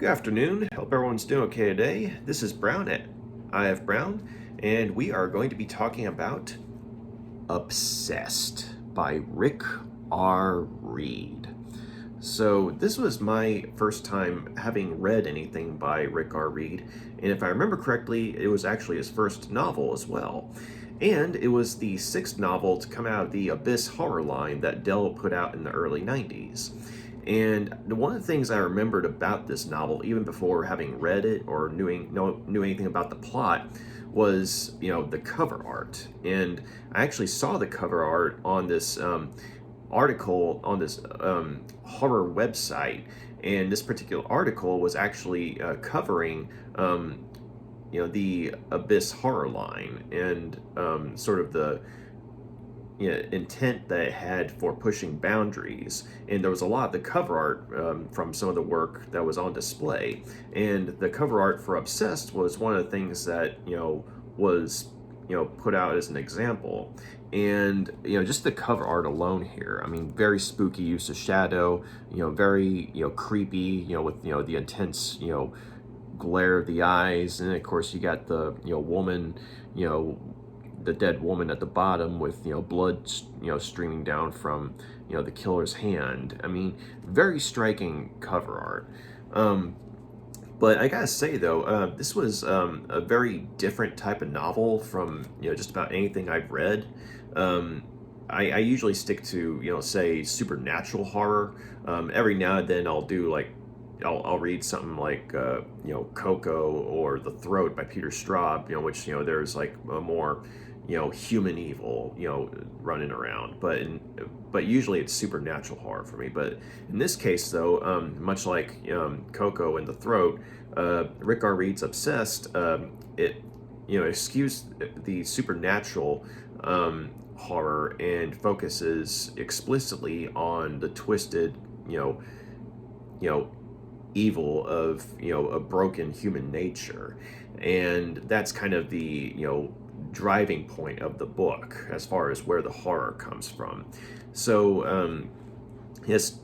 Good afternoon. Hope everyone's doing okay today. This is Brown at IF Brown, and we are going to be talking about Obsessed by Rick R. Reed. So, this was my first time having read anything by Rick R. Reed, and if I remember correctly, it was actually his first novel as well. And it was the sixth novel to come out of the Abyss horror line that Dell put out in the early 90s. And one of the things I remembered about this novel, even before having read it or knew anything about the plot, was the cover art. And I actually saw the cover art on this article on this horror website, and this particular article was actually covering the Abyss horror line and sort of the intent that it had for pushing boundaries. And there was a lot of the cover art from some of the work that was on display. And the cover art for Obsessed was one of the things that was put out as an example. And just the cover art alone here, I mean, very spooky use of shadow, very creepy, with the intense glare of the eyes. And of course you got the woman, the dead woman at the bottom with blood streaming down from the killer's hand. I mean, very striking cover art. But I gotta say though, this was a very different type of novel from just about anything I've read. I usually stick to say supernatural horror. Every now and then I'll do like I'll read something like Coco or The Throat by Peter Straub, which there's like a more human evil running around, but usually it's supernatural horror for me. But in this case though, much like Coco and The Throat, Rick R. Reed's Obsessed, it eschews the supernatural horror and focuses explicitly on the twisted evil of a broken human nature. And that's kind of the driving point of the book as far as where the horror comes from. So his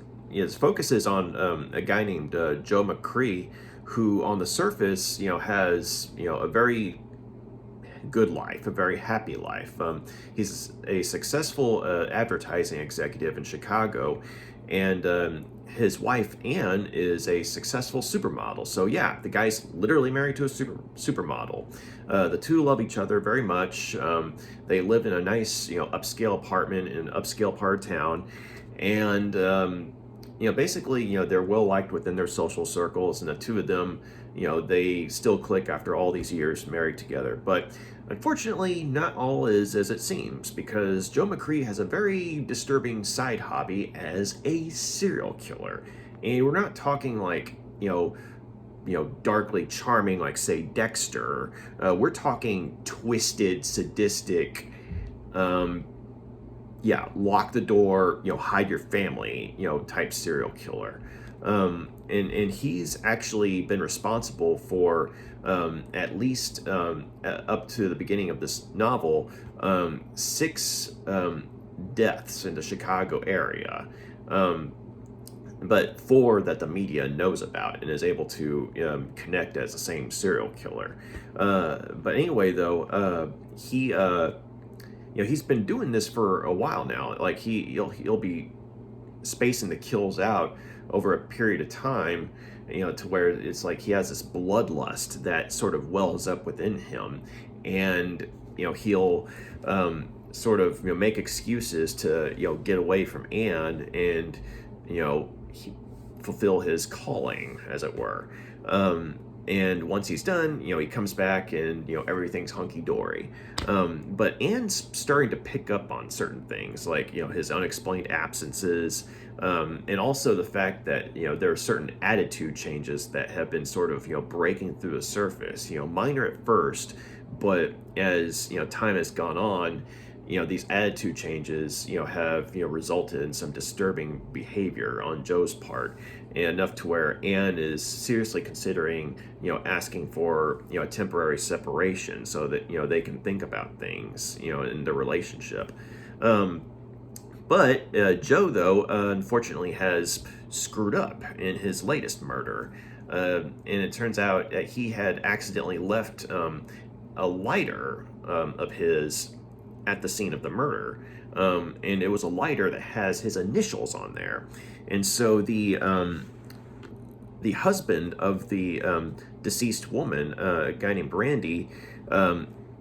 focus is on a guy named Joe McCree, who on the surface has a very good life, a very happy life. He's a successful advertising executive in Chicago, and his wife Anne is a successful supermodel. So yeah, the guy's literally married to a supermodel. The two love each other very much. They live in a nice upscale apartment in an upscale part of town, and basically they're well liked within their social circles, and the two of them they still click after all these years married together. But unfortunately, not all is as it seems, because Joe McCree has a very disturbing side hobby as a serial killer. And we're not talking like, darkly charming like, say, Dexter. We're talking twisted, sadistic, lock the door, hide your family, type serial killer. And he's actually been responsible for at least up to the beginning of this novel, 6 deaths in the Chicago area, but 4 that the media knows about and is able to connect as the same serial killer. But anyway, though, he's been doing this for a while now. Like he'll be spacing the kills out over a period of time, to where it's like he has this bloodlust that sort of wells up within him, and he'll sort of make excuses to get away from Anne and fulfill his calling, as it were. And once he's done, he comes back and everything's hunky dory. But Anne's starting to pick up on certain things, like his unexplained absences, and also the fact that there are certain attitude changes that have been sort of breaking through the surface. Minor at first, but as time has gone on, these attitude changes have resulted in some disturbing behavior on Joe's part, and enough to where Anne is seriously considering asking for a temporary separation so that they can think about things in the relationship. But Joe, though, unfortunately has screwed up in his latest murder. And it turns out that he had accidentally left a lighter of his at the scene of the murder. And it was a lighter that has his initials on there. And so the husband of the deceased woman, a guy named Randy,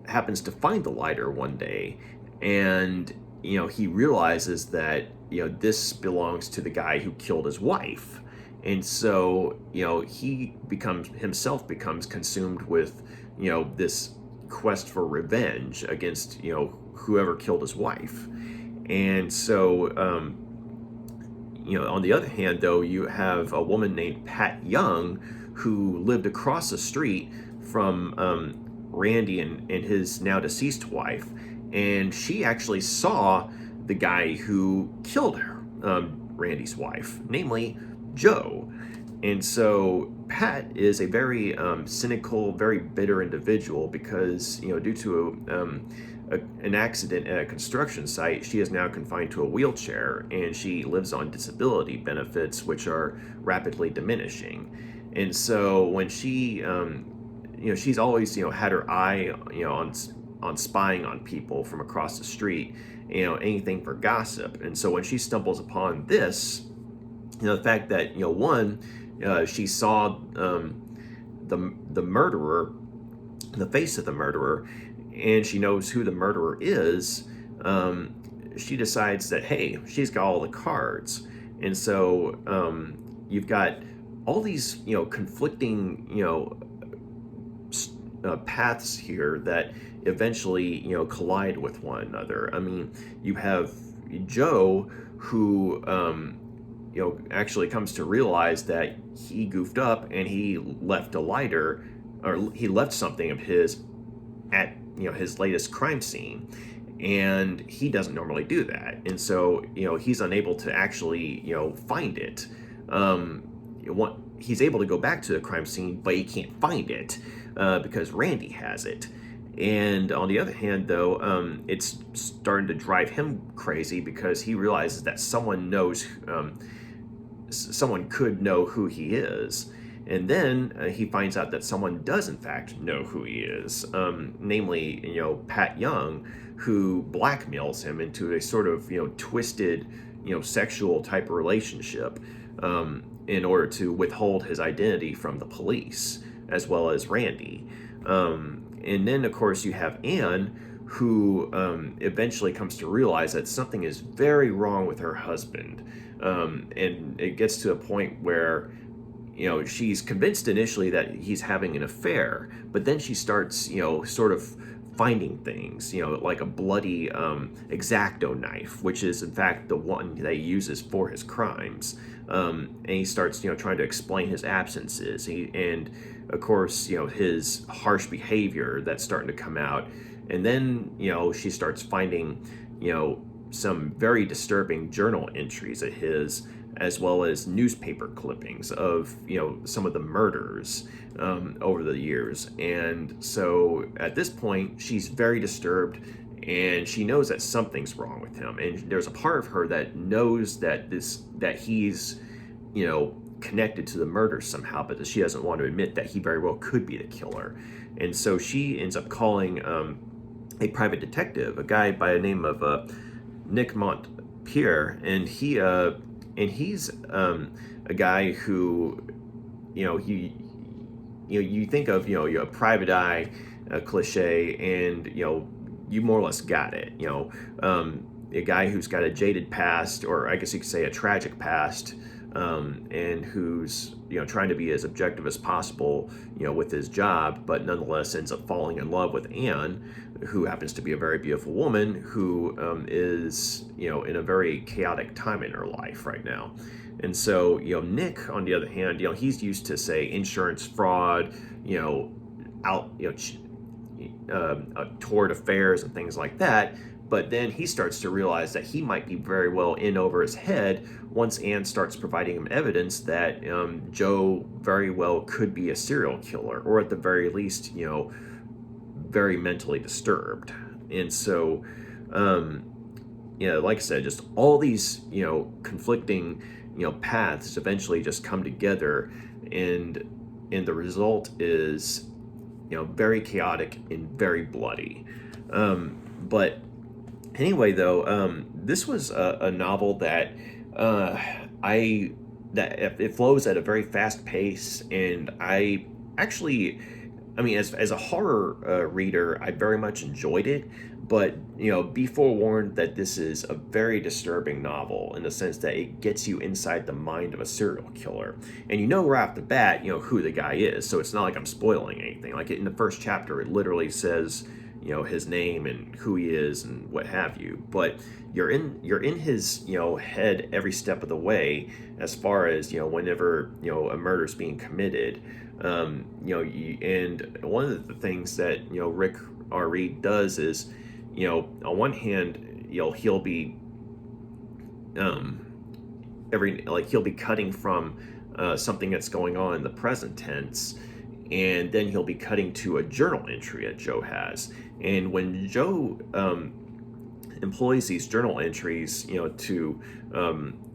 happens to find the lighter one day, and he realizes that this belongs to the guy who killed his wife, and so he becomes consumed with this quest for revenge against whoever killed his wife, and so. On the other hand, though, you have a woman named Pat Young who lived across the street from Randy and his now deceased wife, and she actually saw the guy who killed her, Randy's wife, namely Joe. And so Pat is a very cynical, very bitter individual because, due to an accident at a construction site, she is now confined to a wheelchair and she lives on disability benefits, which are rapidly diminishing. And so when she's always, had her eye, on spying on people from across the street, anything for gossip. And so when she stumbles upon this, the fact that, one, she saw the murderer, the face of the murderer, and she knows who the murderer is, she decides that, hey, she's got all the cards. And so you've got all these, conflicting, paths here that eventually, collide with one another. I mean, you have Joe who, actually comes to realize that he goofed up and he left a lighter, or he left something of his at his latest crime scene, and he doesn't normally do that, and so he's unable to actually find it. He's able to go back to the crime scene, but he can't find it because Randy has it. And on the other hand, though, it's starting to drive him crazy because he realizes that someone could know who he is. And then he finds out that someone does in fact know who he is, namely, Pat Young, who blackmails him into a sort of, twisted, sexual type of relationship in order to withhold his identity from the police, as well as Randy. And then, of course, you have Anne, who eventually comes to realize that something is very wrong with her husband. And it gets to a point where she's convinced initially that he's having an affair, but then she starts, sort of finding things, like a bloody X-Acto knife, which is in fact the one that he uses for his crimes. And he starts, trying to explain his absences. And of course, his harsh behavior that's starting to come out. And then, she starts finding, some very disturbing journal entries of his, as well as newspaper clippings of some of the murders over the years. And so at this point, she's very disturbed, and she knows that something's wrong with him. And there's a part of her that knows that he's connected to the murder somehow, but that she doesn't want to admit that he very well could be the killer. And so she ends up calling a private detective, a guy by the name of Nick Montpierre, and he's a guy who, you think of, a private eye cliche, and you more or less got it. A guy who's got a jaded past, or I guess you could say a tragic past, and who's trying to be as objective as possible, with his job, but nonetheless ends up falling in love with Anne, who happens to be a very beautiful woman who is in a very chaotic time in her life right now. And so Nick, on the other hand, he's used to, say, insurance fraud, toward affairs and things like that. But then he starts to realize that he might be very well in over his head once Anne starts providing him evidence that Joe very well could be a serial killer, or at the very least, very mentally disturbed. And so like I said, just all these, conflicting, paths eventually just come together, and the result is, very chaotic and very bloody. But anyway, though, this was a novel that uh, I that it flows at a very fast pace, and I actually, I mean, as a horror reader, I very much enjoyed it. But be forewarned that this is a very disturbing novel in the sense that it gets you inside the mind of a serial killer, and right off the bat, who the guy is. So it's not like I'm spoiling anything. Like in the first chapter, it literally says, his name and who he is and what have you. But you're in his head every step of the way, as far as whenever a murder's being committed. And one of the things that Rick R. Reed does is, on one hand, he'll be um, he'll be cutting from something that's going on in the present tense, and then he'll be cutting to a journal entry that Joe has. And when Joe employs these journal entries, to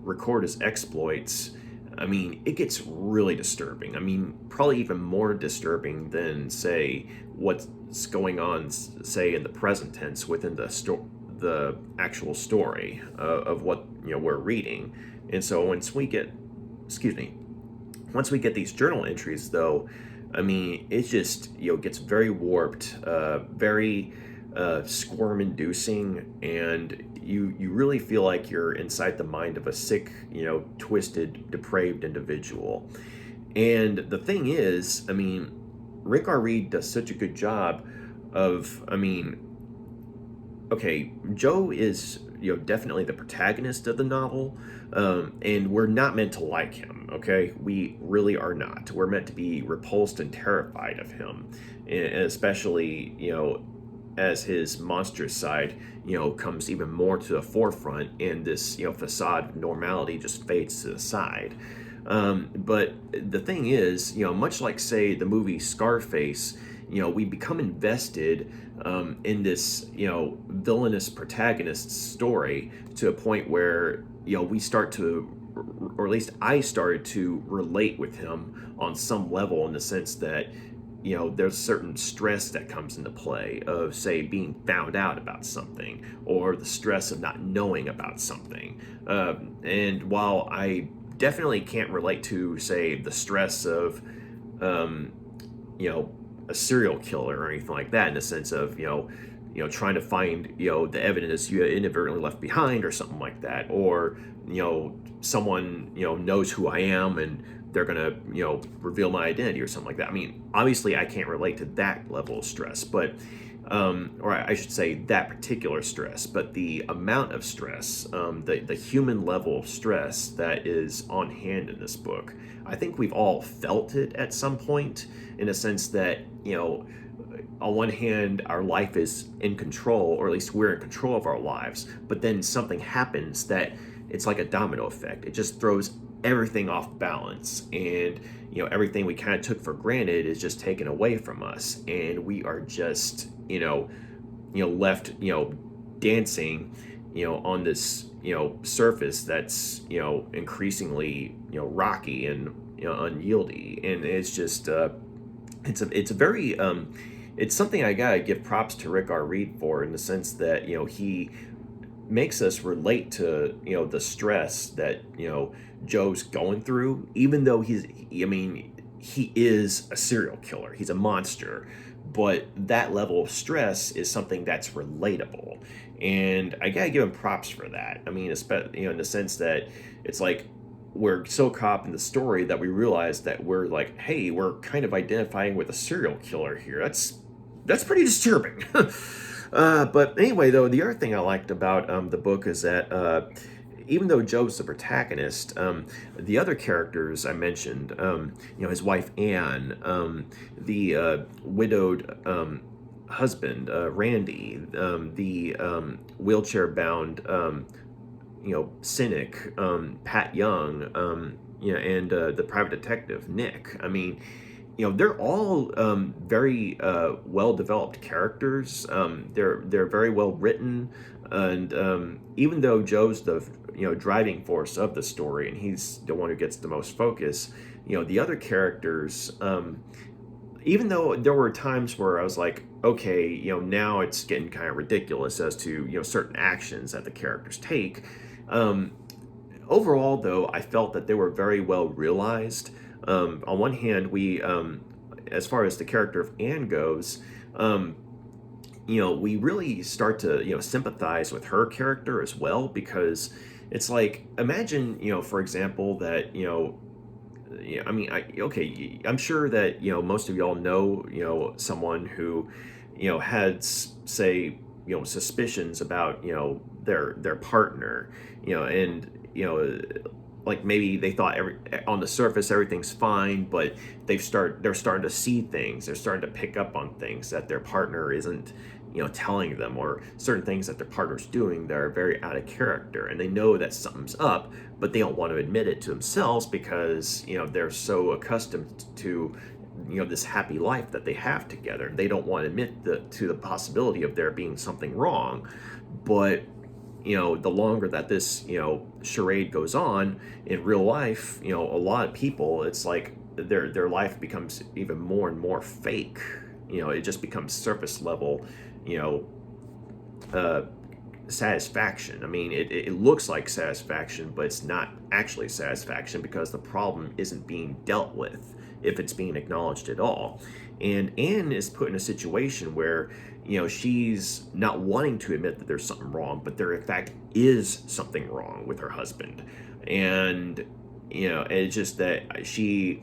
record his exploits, I mean, it gets really disturbing. I mean, probably even more disturbing than, say, what's going on, say, in the present tense within the actual story of what we're reading. And so excuse me, once we get these journal entries, though, I mean, it just gets very warped, very squirm-inducing, and you really feel like you're inside the mind of a sick, twisted, depraved individual. And the thing is, I mean, Rick R. Reed does such a good job of, I mean, okay, Joe is definitely the protagonist of the novel, and we're not meant to like him. Okay, we really are not. We're meant to be repulsed and terrified of him, and especially as his monstrous side comes even more to the forefront, and this facade of normality just fades to the side. But the thing is, much like, say, the movie Scarface, we become invested in this villainous protagonist's story to a point where we start to, or at least I started to relate with him on some level, in the sense that there's certain stress that comes into play of, say, being found out about something, or the stress of not knowing about something. And while I definitely can't relate to, say, the stress of um, a serial killer or anything like that, in the sense of trying to find the evidence you inadvertently left behind or something like that, or someone knows who I am and they're gonna reveal my identity or something like that. I mean, obviously I can't relate to that level of stress, but or I should say that particular stress, but the amount of stress, the human level of stress that is on hand in this book, I think we've all felt it at some point, in a sense that on one hand, our life is in control, or at least we're in control of our lives, but then something happens that it's like a domino effect. It just throws everything off balance, and everything we kind of took for granted is just taken away from us, and we are just left dancing on this surface that's increasingly rocky and unyieldy. And it's just it's a very it's something I gotta give props to Rick R. Reed for, in the sense that he makes us relate to the stress that Joe's going through, even though I mean, he is a serial killer, he's a monster, but that level of stress is something that's relatable, and I gotta give him props for that. I mean, especially in the sense that it's like we're so caught up in the story that we realize that we're like, hey, we're kind of identifying with a serial killer here. That's pretty disturbing. But anyway, though, the other thing I liked about the book is that even though Joe's the protagonist, the other characters I mentioned, his wife Anne, the widowed husband Randy, the wheelchair-bound cynic Pat Young, and the private detective Nick. I mean, they're all very well developed characters. They're very well written. And even though Joe's the driving force of the story, and he's the one who gets the most focus, the other characters, even though there were times where I was like, okay, now it's getting kind of ridiculous as to certain actions that the characters take. Um, Overall, though, I felt that they were very well realized. On one hand, as far as the character of Anne goes, um, we really start to sympathize with her character as well, because it's like, imagine for example that yeah, I mean, okay, I'm sure that most of y'all know someone who had say suspicions about their partner, and like maybe they thought on the surface everything's fine, but they're starting to see things, they're starting to pick up on things that their partner isn't telling them, or certain things that their partner's doing that are very out of character, and they know that something's up, but they don't want to admit it to themselves because they're so accustomed to this happy life that they have together. They don't want to admit to the possibility of there being something wrong. But the longer that this charade goes on in real life, a lot of people, it's like their life becomes even more and more fake. It just becomes surface level you know uh, satisfaction. I mean, it looks like satisfaction, but it's not actually satisfaction, because the problem isn't being dealt with, if it's being acknowledged at all. And Anne is put in a situation where, she's not wanting to admit that there's something wrong, but there in fact is something wrong with her husband. And, it's just that she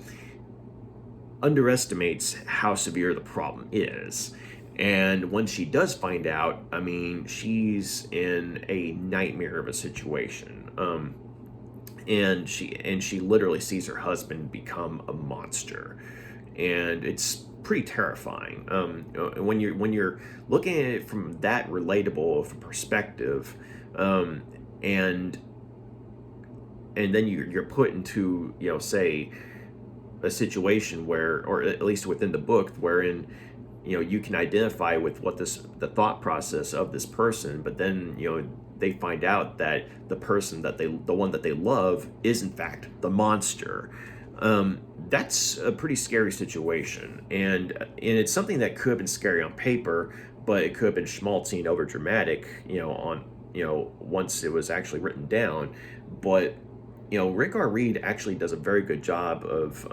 underestimates how severe the problem is. And when she does find out, I mean, she's in a nightmare of a situation. And she literally sees her husband become a monster, and it's pretty terrifying. When you're looking at it from that relatable of a perspective, um, and and then you're put into say a situation where, or at least within the book, wherein you can identify with the thought process of this person, but then they find out that the one that they love is in fact the monster. That's a pretty scary situation, and it's something that could have been scary on paper, but it could have been schmaltzy and over dramatic on once it was actually written down. But Rick R. Reed actually does a very good job of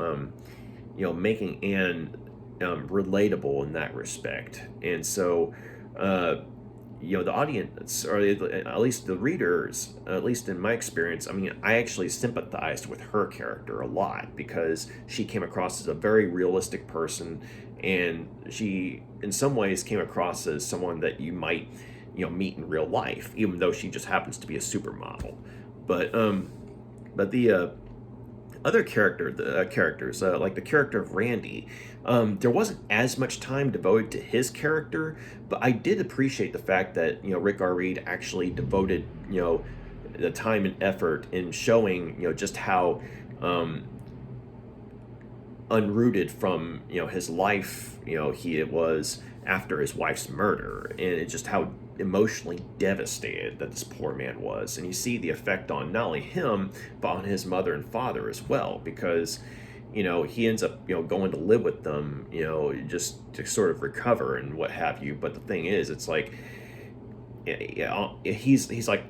making Anne relatable in that respect. And so the audience, or at least the readers, at least in my experience, I mean, I actually sympathized with her character a lot, because she came across as a very realistic person, and she in some ways came across as someone that you might meet in real life, even though she just happens to be a supermodel. But the other characters, like the character of Randy, there wasn't as much time devoted to his character, but I did appreciate the fact that Rick R. Reed actually devoted the time and effort in showing just how unrooted from his life he was after his wife's murder, and it's just how emotionally devastated that this poor man was. And you see the effect on not only him, but on his mother and father as well, because he ends up going to live with them just to sort of recover and what have you. But the thing is, it's like he's like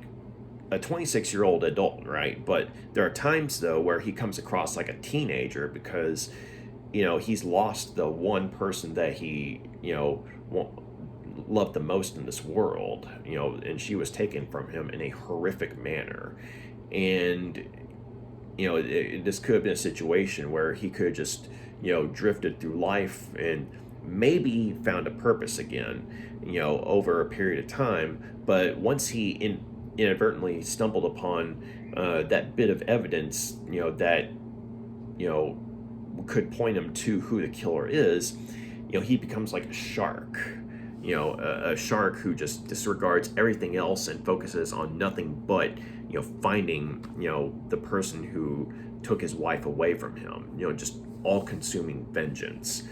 a 26-year-old adult, right? But there are times though where he comes across like a teenager, because he's lost the one person that he loved the most in this world, and she was taken from him in a horrific manner. And this could have been a situation where he could have just drifted through life and maybe found a purpose again over a period of time. But once he inadvertently stumbled upon that bit of evidence that could point him to who the killer is, he becomes like a shark, a shark who just disregards everything else and focuses on nothing but finding the person who took his wife away from him, just all-consuming vengeance.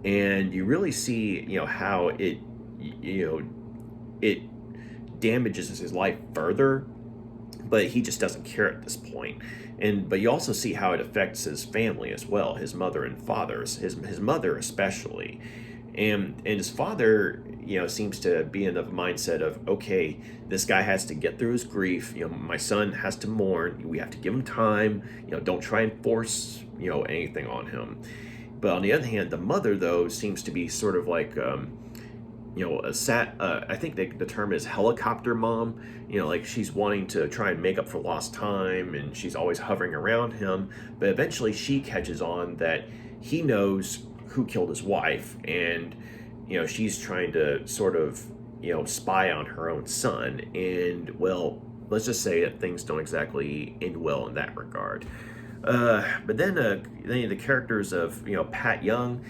And you really see how it damages his life further, but he just doesn't care at this point. But you also see how it affects his family as well, his mother and fathers, his mother especially. And his father, seems to be in the mindset of, okay, this guy has to get through his grief. My son has to mourn. We have to give him time. Don't try and force anything on him. But on the other hand, the mother though seems to be sort of like I think the term is helicopter mom. Like she's wanting to try and make up for lost time, and she's always hovering around him. But eventually, she catches on that he knows who killed his wife, and she's trying to sort of spy on her own son. And well, let's just say that things don't exactly end well in that regard. But then the characters of Pat Young.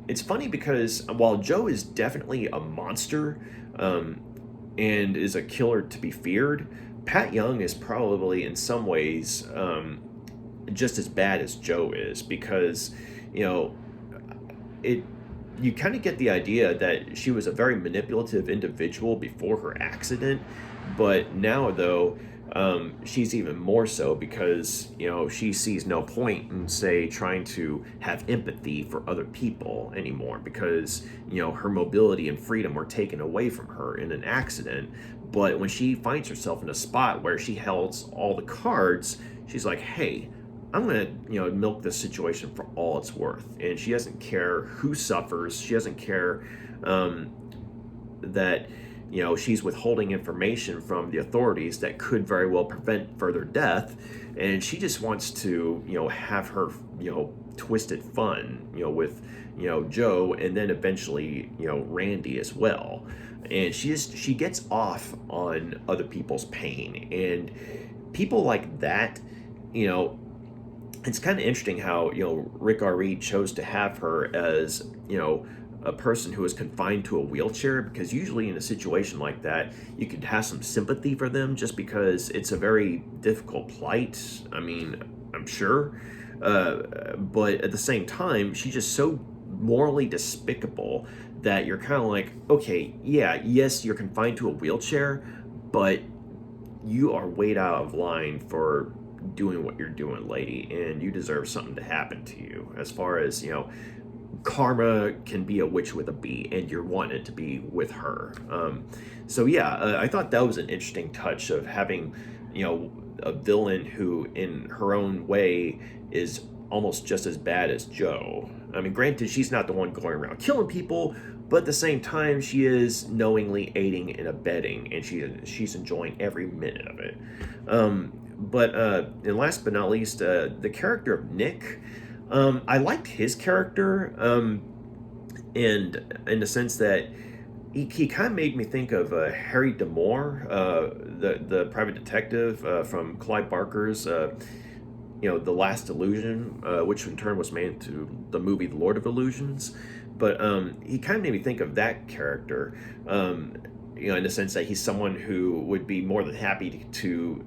It's funny because while Joe is definitely a monster and is a killer to be feared, Pat Young is probably in some ways just as bad as Joe is, because it you kind of get the idea that she was a very manipulative individual before her accident, but now though she's even more so, because she sees no point in, say, trying to have empathy for other people anymore, because her mobility and freedom were taken away from her in an accident. But when she finds herself in a spot where she holds all the cards, she's like, hey, I'm gonna milk this situation for all it's worth. And she doesn't care who suffers. She doesn't care that she's withholding information from the authorities that could very well prevent further death, and she just wants to have her twisted fun with Joe, and then eventually Randy as well. And she gets off on other people's pain, and people like that. It's kind of interesting how Rick R. Reed chose to have her as a person who is confined to a wheelchair, because usually in a situation like that you could have some sympathy for them, just because it's a very difficult plight. I mean, I'm sure, but at the same time she's just so morally despicable that you're kind of like, okay, yeah, yes, you're confined to a wheelchair, but you are way out of line for doing what you're doing, lady, and you deserve something to happen to you. As far as karma can be a witch with a bee, and you're wanted to be with her. So yeah, I thought that was an interesting touch of having a villain who in her own way is almost just as bad as Joe. I mean, granted, she's not the one going around killing people, but at the same time she is knowingly aiding and abetting, and she's enjoying every minute of it. And last but not least, the character of Nick. I liked his character, and in the sense that he kind of made me think of Harry D'Amour, the private detective from Clive Barker's, The Last Illusion, which in turn was made into the movie The Lord of Illusions. But he kind of made me think of that character, in the sense that he's someone who would be more than happy to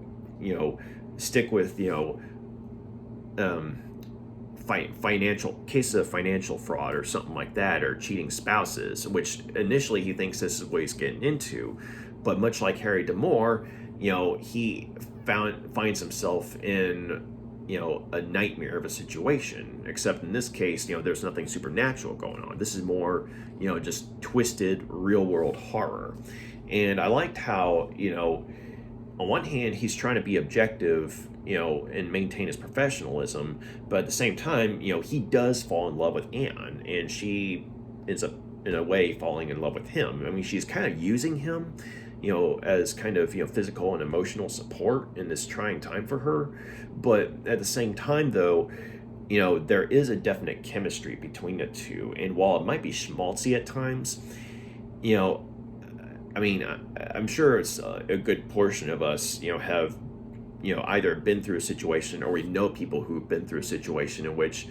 stick with financial cases of financial fraud or something like that, or cheating spouses, which initially he thinks this is what he's getting into. But much like Harry D'Amour, he finds himself in a nightmare of a situation, except in this case there's nothing supernatural going on. This is more just twisted real world horror. And I liked how on one hand he's trying to be objective and maintain his professionalism, but at the same time he does fall in love with Anne, and she ends up in a way falling in love with him. I mean, she's kind of using him as kind of physical and emotional support in this trying time for her. But at the same time though, there is a definite chemistry between the two, and while it might be schmaltzy at times, I mean, I'm sure it's a good portion of us have either been through a situation, or we know people who've been through a situation in which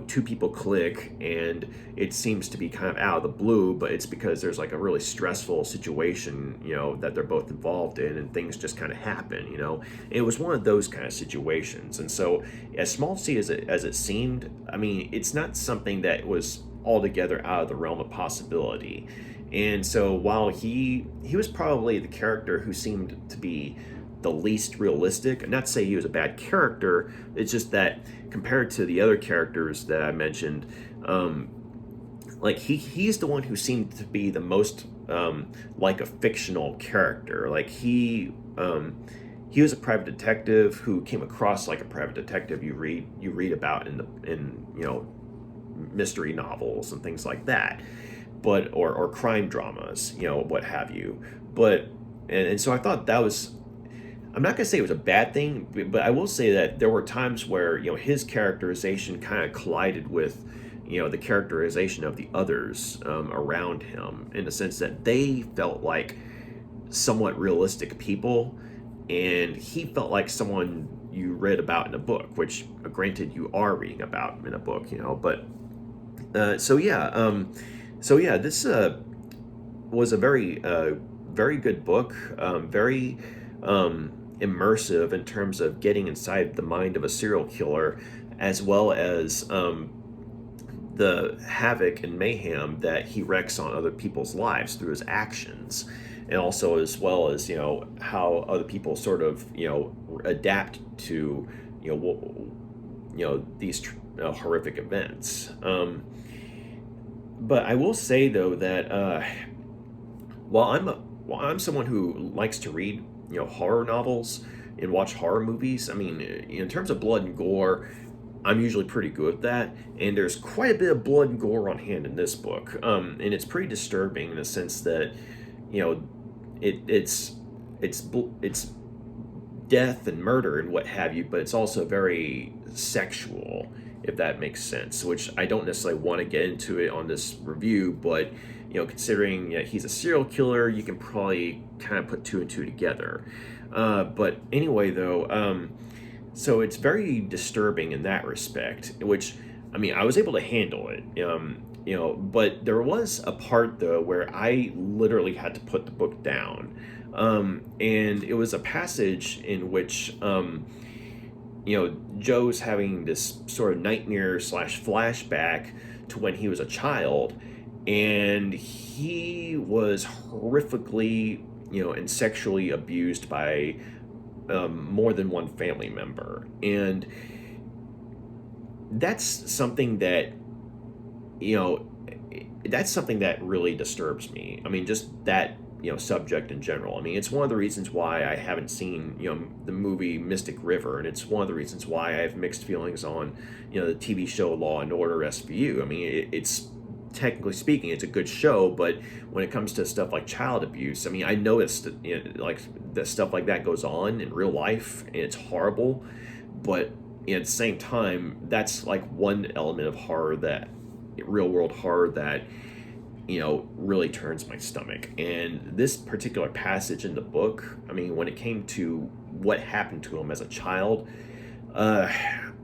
two people click, and it seems to be kind of out of the blue, but it's because there's like a really stressful situation that they're both involved in, and things just kind of happen. And it was one of those kind of situations. And so as schmaltzy as it seemed, I mean, it's not something that was altogether out of the realm of possibility. And so while he was probably the character who seemed to be the least realistic, and not to say he was a bad character, it's just that compared to the other characters that I mentioned, um, like he's the one who seemed to be the most like a fictional character. Like he was a private detective who came across like a private detective you read about in mystery novels and things like that, but or crime dramas, what have you. But and so I thought that was, I'm not gonna say it was a bad thing, but I will say that there were times where his characterization kind of collided with the characterization of the others around him, in the sense that they felt like somewhat realistic people, and he felt like someone you read about in a book, which granted you are reading about in a book, but so yeah, this was a very good book, very immersive in terms of getting inside the mind of a serial killer, as well as the havoc and mayhem that he wreaks on other people's lives through his actions, and also as well as how other people sort of adapt to these horrific events. But I will say though that while I'm someone who likes to read horror novels and watch horror movies, I mean, in terms of blood and gore, I'm usually pretty good at that, and there's quite a bit of blood and gore on hand in this book, and it's pretty disturbing in the sense that you know it's death and murder and what have you, but it's also very sexual, if that makes sense, which I don't necessarily want to get into it on this review, but considering he's a serial killer, you can probably kind of put two and two together. But anyway, though, so it's very disturbing in that respect, which, I mean, I was able to handle it. But there was a part though where I literally had to put the book down, and it was a passage in which Joe's having this sort of nightmare slash flashback to when he was a child, and he was horrifically, and sexually abused by more than one family member, and that's something that you know that's something that really disturbs me. I mean, just that subject in general. I mean, it's one of the reasons why I haven't seen the movie Mystic River, and it's one of the reasons why I have mixed feelings on the TV show Law and Order SVU. I mean, it's technically speaking, it's a good show, but when it comes to stuff like child abuse, I mean, I noticed that, like that stuff like that goes on in real life, and it's horrible. But at the same time, that's like one element of horror, that real world horror, that really turns my stomach. And this particular passage in the book, I mean, when it came to what happened to him as a child, uh,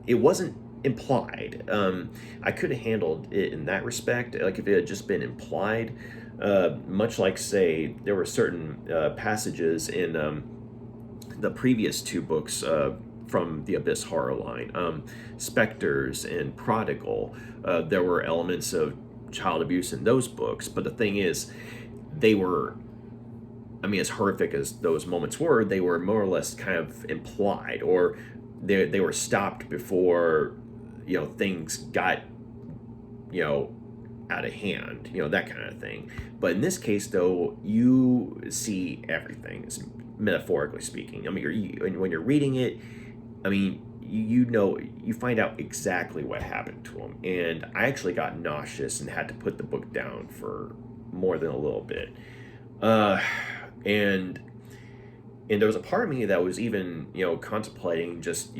it wasn't implied. I could have handled it in that respect, like if it had just been implied. Much like, say, there were certain passages in the previous two books from the Abyss horror line, Spectres and Prodigal. There were elements of child abuse in those books, but the thing is, they were, I mean, as horrific as those moments were, they were more or less kind of implied, or they were stopped before things got out of hand, that kind of thing. But in this case, though, you see everything, metaphorically speaking. I mean, when you're reading it, I mean, you find out exactly what happened to him, and I actually got nauseous and had to put the book down for more than a little bit. Uh, and there was a part of me that was even contemplating just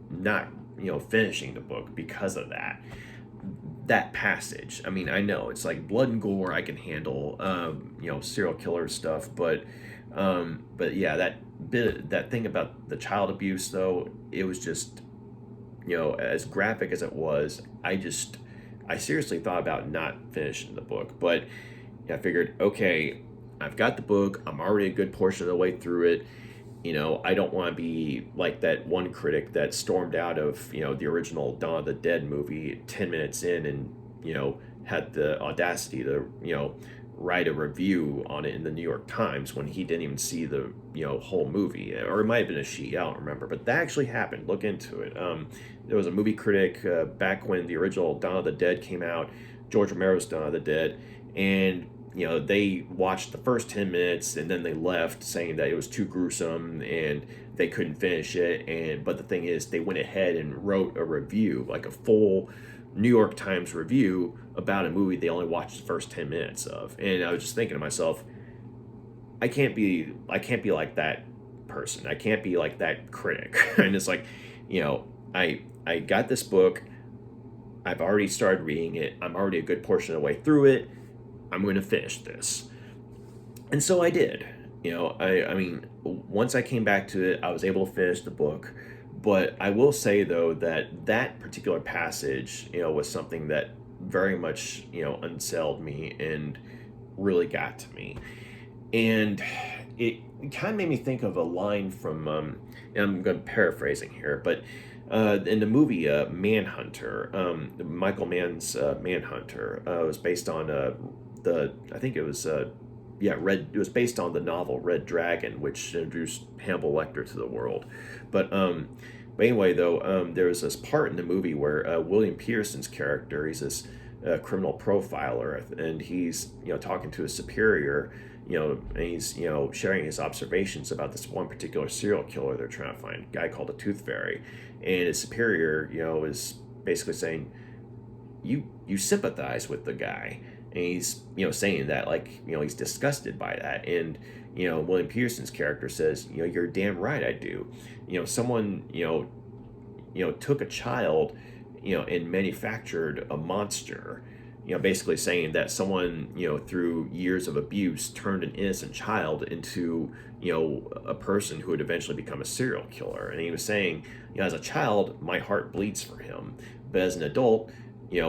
not finishing the book because of that passage. I mean, I know it's like blood and gore I can handle, serial killer stuff, but yeah, that thing about the child abuse though, it was just as graphic as it was, I seriously thought about not finishing the book. But I figured, okay, I've got the book, I'm already a good portion of the way through it. I don't want to be like that one critic that stormed out of the original Dawn of the Dead movie 10 minutes in, and had the audacity to write a review on it in the New York Times when he didn't even see the whole movie, or it might have been a she. I don't remember, but that actually happened. Look into it. There was a movie critic back when the original Dawn of the Dead came out, George Romero's Dawn of the Dead, and they watched the first 10 minutes and then they left saying that it was too gruesome and they couldn't finish it. And but the thing is, they went ahead and wrote a review, like a full New York Times review about a movie they only watched the first 10 minutes of. And I was just thinking to myself, I can't be like that person. I can't be like that critic. And it's like, I got this book. I've already started reading it. I'm already a good portion of the way through it. I'm going to finish this. And so I did. I mean, once I came back to it, I was able to finish the book. But I will say, though, that that particular passage, was something that very much, unsettled me and really got to me. And it kind of made me think of a line from, and I'm going to paraphrasing here, but in the movie Manhunter, Michael Mann's Manhunter, was based on I think it was, it was based on the novel Red Dragon, which introduced Hannibal Lecter to the world. But anyway, though, there was this part in the movie where William Peterson's character, he's this criminal profiler, and he's talking to his superior, and he's sharing his observations about this one particular serial killer they're trying to find, a guy called the Tooth Fairy, and his superior, is basically saying, you sympathize with the guy, and he's saying that like he's disgusted by that, and William Peterson's character says, you're damn right I do. Someone took a child and manufactured a monster, basically saying that someone through years of abuse turned an innocent child into a person who would eventually become a serial killer. And he was saying, as a child my heart bleeds for him, but as an adult,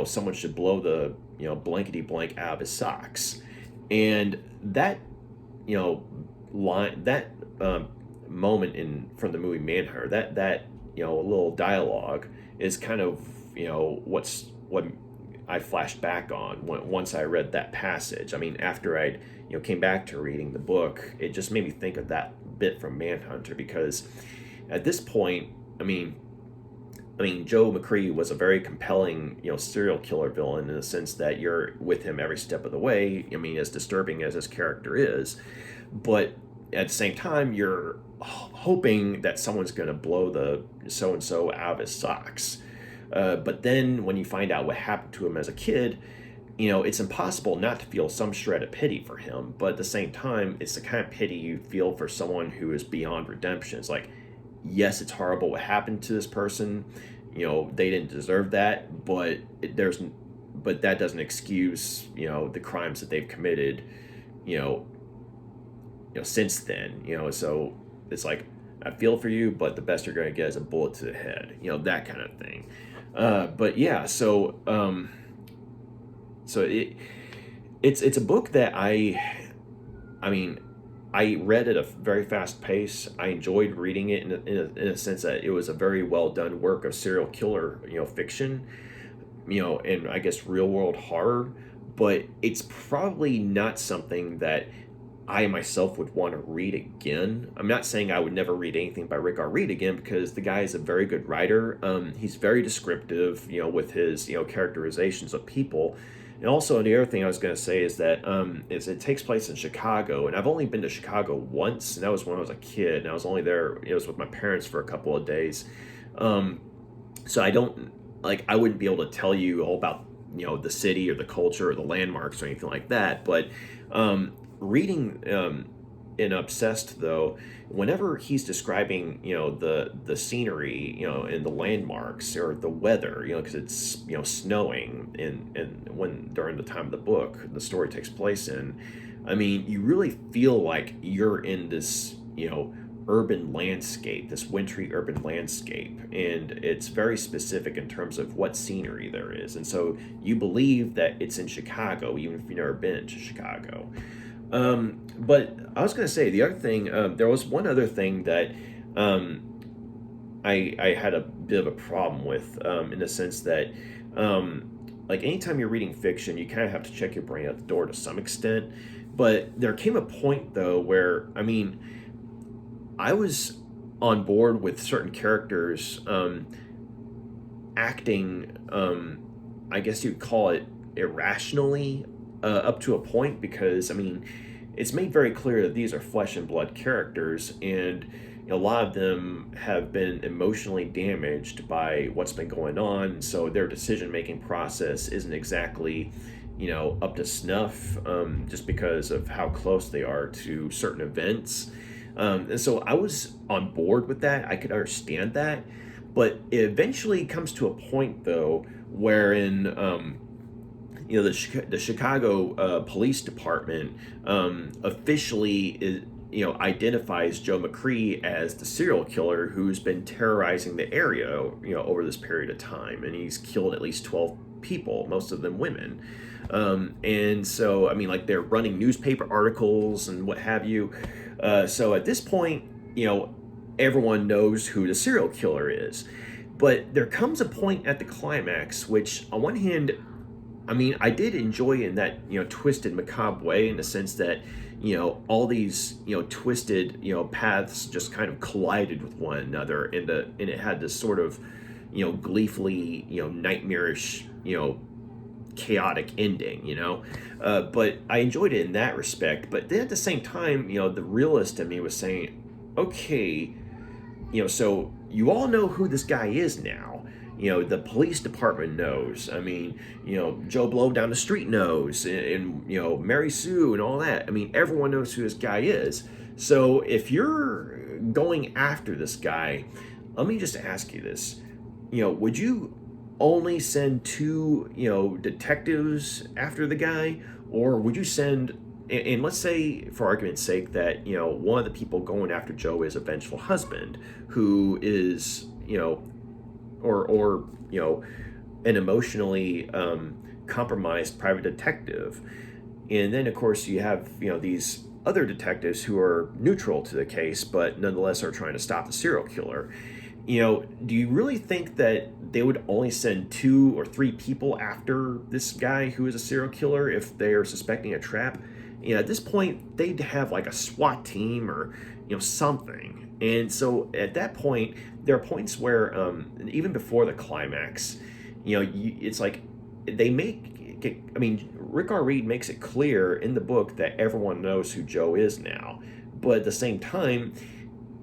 someone should blow the blankety blank out of his socks. And that line, that moment in from the movie Manhunter, that little dialogue is kind of what I flashed back on once I read that passage. I mean, after I came back to reading the book, it just made me think of that bit from Manhunter, because at this point, I mean, Joe McCree was a very compelling, serial killer villain, in the sense that you're with him every step of the way. I mean, as disturbing as his character is, but at the same time, you're hoping that someone's going to blow the so-and-so out of his socks. But then when you find out what happened to him as a kid, it's impossible not to feel some shred of pity for him. But at the same time, it's the kind of pity you feel for someone who is beyond redemption. It's like, yes, it's horrible what happened to this person. They didn't deserve that, but that doesn't excuse, the crimes that they've committed, since then. So it's like, I feel for you, but the best you're going to get is a bullet to the head, that kind of thing. But yeah, so it's a book that I mean, I read at a very fast pace. I enjoyed reading it in a sense that it was a very well done work of serial killer, fiction, and I guess real world horror. But it's probably not something that I myself would want to read again. I'm not saying I would never read anything by Rick R. Reed again, because the guy is a very good writer. He's very descriptive, with his characterizations of people. And also, the other thing I was going to say is that it takes place in Chicago, and I've only been to Chicago once, and that was when I was a kid, and I was only there. It was with my parents for a couple of days, so I wouldn't be able to tell you all about the city or the culture or the landmarks or anything like that. But reading in Obsessed, though, whenever he's describing the scenery, and the landmarks or the weather, because it's snowing and when during the time of the book the story takes place in, I mean, you really feel like you're in this urban landscape, this wintry urban landscape, and it's very specific in terms of what scenery there is, and so you believe that it's in Chicago even if you've never been to Chicago. But I was going to say the other thing, there was one other thing that I had a bit of a problem with, in the sense that like anytime you're reading fiction, you kind of have to check your brain at the door to some extent. But there came a point though where, I mean, I was on board with certain characters acting, I guess you'd call it irrationally, up to a point, because I mean, it's made very clear that these are flesh and blood characters, and a lot of them have been emotionally damaged by what's been going on, so their decision making process isn't exactly, up to snuff, just because of how close they are to certain events. And so I was on board with that. I could understand that. But it eventually comes to a point, though, wherein, the Chicago Police Department officially identifies Joe McCree as the serial killer who's been terrorizing the area, over this period of time, and he's killed at least 12 people, most of them women. And so, I mean, like, they're running newspaper articles and what have you. So at this point, everyone knows who the serial killer is. But there comes a point at the climax, which, on one hand, I mean, I did enjoy in that, twisted, macabre way, in the sense that, all these, twisted, paths just kind of collided with one another, and it had this sort of, gleefully, nightmarish, chaotic ending, but I enjoyed it in that respect. But then at the same time, the realist in me was saying, okay, so you all know who this guy is now. The police department knows. I mean, Joe Blow down the street knows, and Mary Sue and all that. I mean, everyone knows who this guy is. So if you're going after this guy, let me just ask you this. Would you only send two, detectives after the guy? Or would you send, and let's say, for argument's sake, that, one of the people going after Joe is a vengeful husband who is, or an emotionally compromised private detective. And then, of course, you have, these other detectives who are neutral to the case, but nonetheless are trying to stop the serial killer. Do you really think that they would only send 2 or 3 people after this guy who is a serial killer if they are suspecting a trap? At this point, they'd have like a SWAT team or, something. And so at that point, there are points where, even before the climax, it's like they Rick R. Reed makes it clear in the book that everyone knows who Joe is now. But at the same time,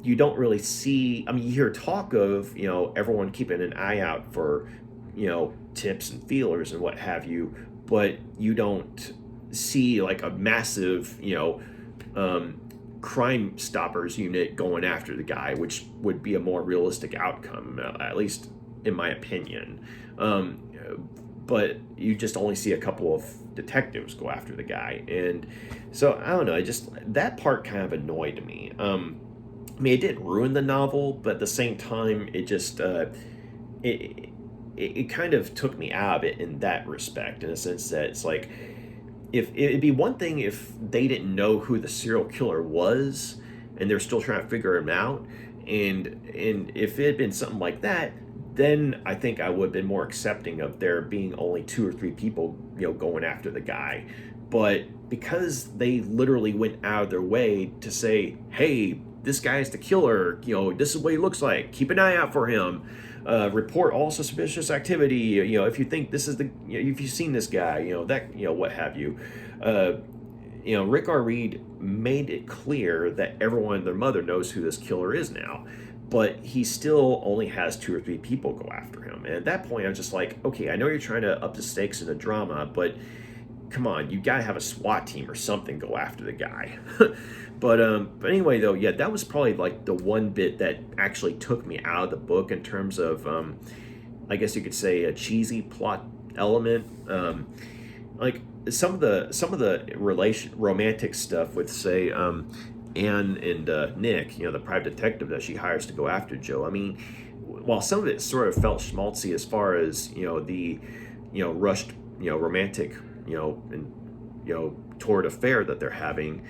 you don't really see, you hear talk of, everyone keeping an eye out for, tips and feelers and what have you, but you don't see like a massive, Crime Stoppers unit going after the guy, which would be a more realistic outcome, at least in my opinion. But you just only see a couple of detectives go after the guy. And so, I don't know, that part kind of annoyed me. It didn't ruin the novel, but at the same time, it just it kind of took me out of it in that respect, in a sense that it's like, if it'd be one thing if they didn't know who the serial killer was and they're still trying to figure him out, and if it had been something like that, then I think I would have been more accepting of there being only 2 or 3 people, going after the guy. But because they literally went out of their way to say, hey, this guy's the killer, this is what he looks like, keep an eye out for him, report all suspicious activity, if you think this is if you've seen this guy, what have you. Rick R. Reed made it clear that everyone and their mother knows who this killer is now, but he still only has 2 or 3 people go after him. And at that point, I was just like, okay, I know you're trying to up the stakes in a drama, but come on, you gotta have a SWAT team or something go after the guy. But anyway, though, yeah, that was probably like the one bit that actually took me out of the book in terms of, I guess you could say, a cheesy plot element. Like some of the romantic stuff with, say, Anne and Nick, the private detective that she hires to go after Joe. I mean, while some of it sort of felt schmaltzy as far as the rushed romantic and toward affair that they're having,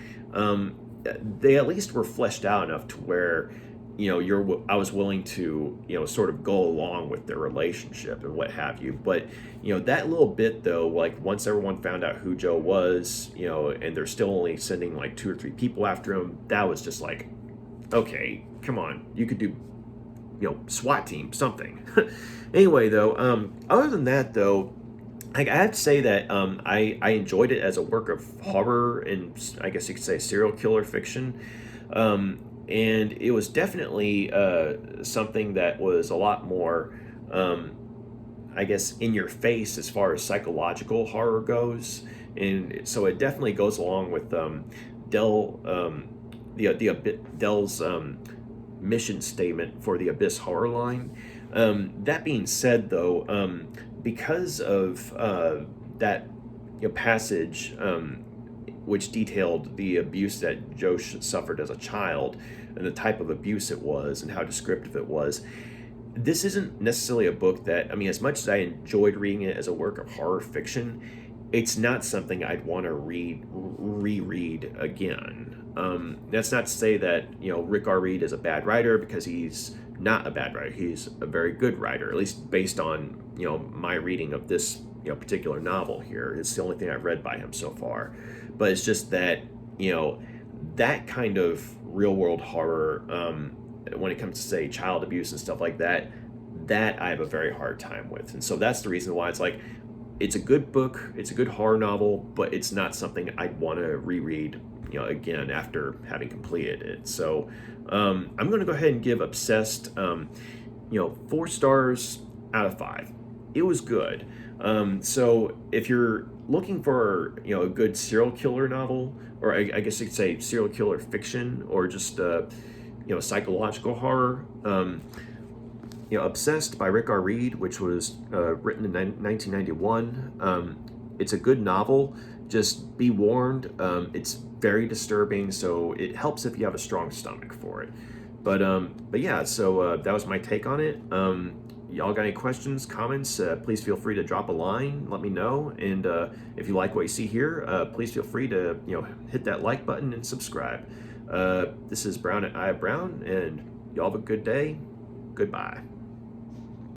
they at least were fleshed out enough to where I was willing to, sort of go along with their relationship and what have you. But that little bit though, like once everyone found out who Joe was, and they're still only sending like 2 or 3 people after him, that was just like, okay, come on, you could do, SWAT team something. Anyway though, other than that though, I have to say that I enjoyed it as a work of horror and I guess you could say serial killer fiction. And it was definitely something that was a lot more, um, I guess, in your face as far as psychological horror goes. And so it definitely goes along with Dell, Dell's mission statement for the Abyss horror line. That being said, though, because of that passage, which detailed the abuse that Joe suffered as a child and the type of abuse it was and how descriptive it was. This isn't necessarily a book that, I mean, as much as I enjoyed reading it as a work of horror fiction, it's not something I'd want to reread again. That's not to say that, Rick R. Reed is a bad writer, because he's not a bad writer. He's a very good writer, at least based on, my reading of this, particular novel here. It's the only thing I've read by him so far. But it's just that, that kind of real world horror, when it comes to, say, child abuse and stuff like that, that I have a very hard time with. And so that's the reason why it's like, it's a good book, it's a good horror novel, but it's not something I'd want to reread, again after having completed it. So I'm going to go ahead and give Obsessed, 4 stars out of 5. It was good. So if you're looking for, a good serial killer novel, or I guess you could say serial killer fiction, or just psychological horror, Obsessed by Rick R. Reed, which was written in 1991. It's a good novel. Just be warned, it's very disturbing, so it helps if you have a strong stomach for it. But yeah, so that was my take on it. Y'all got any questions, comments? Please feel free to drop a line. Let me know. And if you like what you see here, please feel free to hit that like button and subscribe. This is Brown at Eye of Brown, and y'all have a good day. Goodbye.